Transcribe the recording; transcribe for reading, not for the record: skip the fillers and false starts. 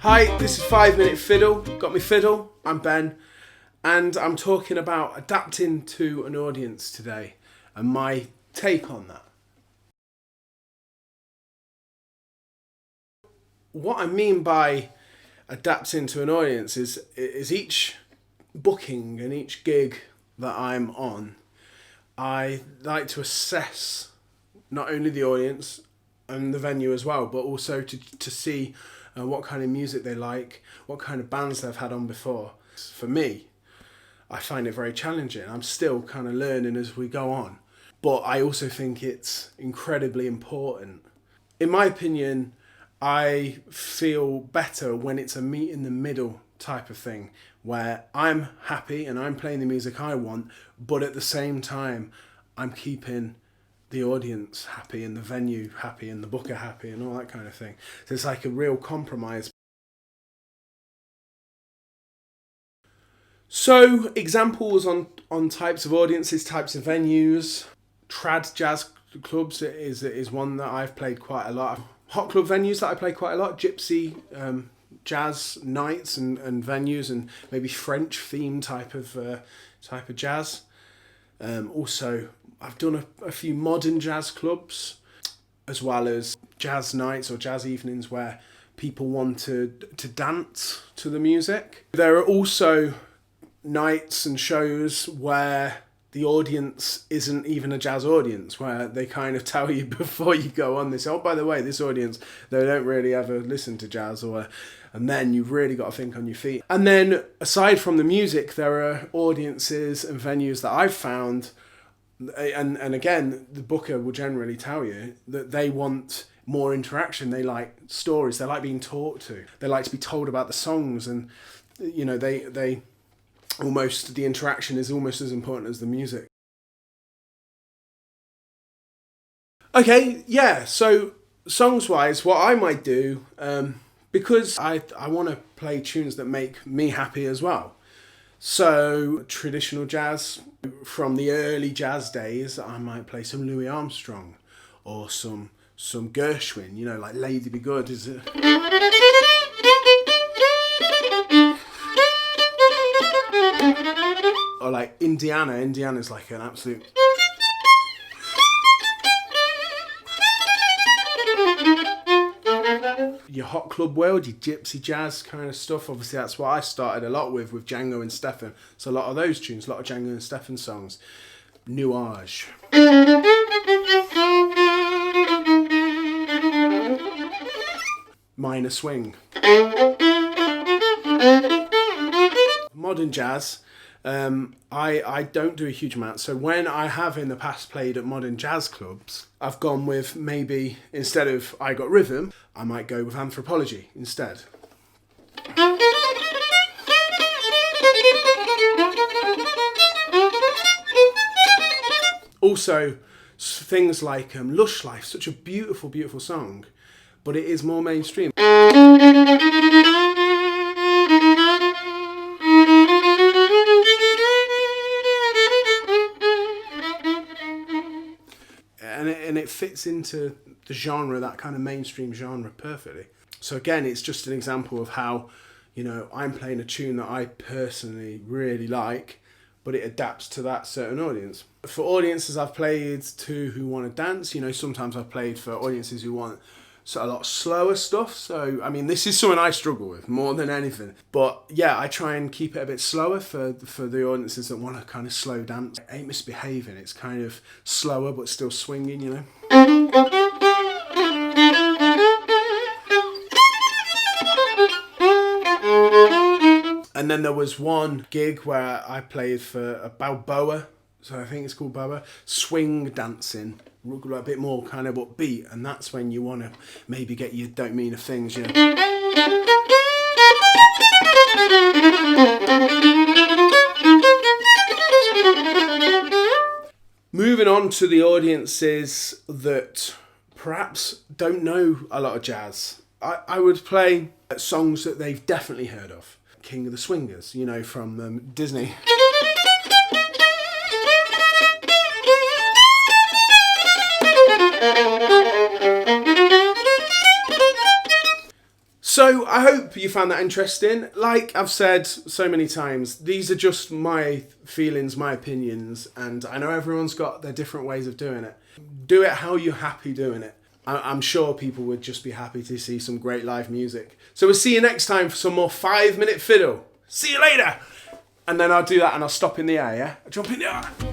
Hi, this is 5 Minute Fiddle. Got me Fiddle, I'm Ben, and I'm talking about adapting to an audience today and my take on that. What I mean by adapting to an audience is each booking and each gig that I'm on, I like to assess not only the audience and the venue as well, but also to see what kind of music they like, what kind of bands they've had on before. For me, I find it very challenging. I'm still kind of learning as we go on, but I also think it's incredibly important. In my opinion, I feel better when it's a meet in the middle type of thing, where I'm happy and I'm playing the music I want, but at the same time, I'm keeping the audience happy and the venue happy and the booker happy and all that kind of thing. So it's like a real compromise. So examples on types of audiences, types of venues. Trad jazz clubs is one that I've played quite a lot. Hot club venues that I play quite a lot. Gypsy jazz nights and venues, and maybe French themed type of jazz. Also, I've done a few modern jazz clubs, as well as jazz nights or jazz evenings where people want to dance to the music. There are also nights and shows where the audience isn't even a jazz audience, where they kind of tell you before you go on, this, oh, by the way, this audience, they don't really ever listen to jazz, and then you've really got to think on your feet. And then aside from the music, there are audiences and venues that I've found, and again, the booker will generally tell you that they want more interaction. They like stories. They like being talked to. They like to be told about the songs, and they almost, the interaction is almost as important as the music. Okay, yeah. So songs wise, what I might do, because I want to play tunes that make me happy as well. So traditional jazz from the early jazz days, I might play some Louis Armstrong or some Gershwin, like Lady Be Good. Is it? Or like Indiana. Indiana's like an absolute. Your hot club world, your gypsy jazz kind of stuff. Obviously, that's what I started a lot with Django and Stefan. So a lot of those tunes, a lot of Django and Stefan songs. Nuage. Minor swing. Modern jazz. I don't do a huge amount. So when I have in the past played at modern jazz clubs, I've gone with, maybe instead of I Got Rhythm, I might go with Anthropology instead. Also, things like Lush Life, such a beautiful, beautiful song, but it is more mainstream. And it fits into the genre, that kind of mainstream genre, perfectly. So again, it's just an example of how, I'm playing a tune that I personally really like, but it adapts to that certain audience. For audiences I've played to who want to dance, sometimes I've played for audiences who want a lot slower stuff. So, I mean, this is something I struggle with more than anything. But yeah, I try and keep it a bit slower for the audiences that want to kind of slow dance. It ain't misbehaving. It's kind of slower but still swinging, And then there was one gig where I played for a Balboa, so I think it's called Boa, swing dancing, a bit more kind of upbeat, and that's when you want to maybe get your don't mean a things, Moving on to the audiences that perhaps don't know a lot of jazz, I would play songs that they've definitely heard of. King of the Swingers, from Disney. So I hope you found that interesting. Like I've said so many times, these are just my feelings, my opinions, and I know everyone's got their different ways of doing it. Do it how you're happy doing it. I'm sure people would just be happy to see some great live music. So we'll see you next time for some more 5-minute fiddle. See you later! And then I'll do that and I'll stop in the air, yeah? I'll jump in the air.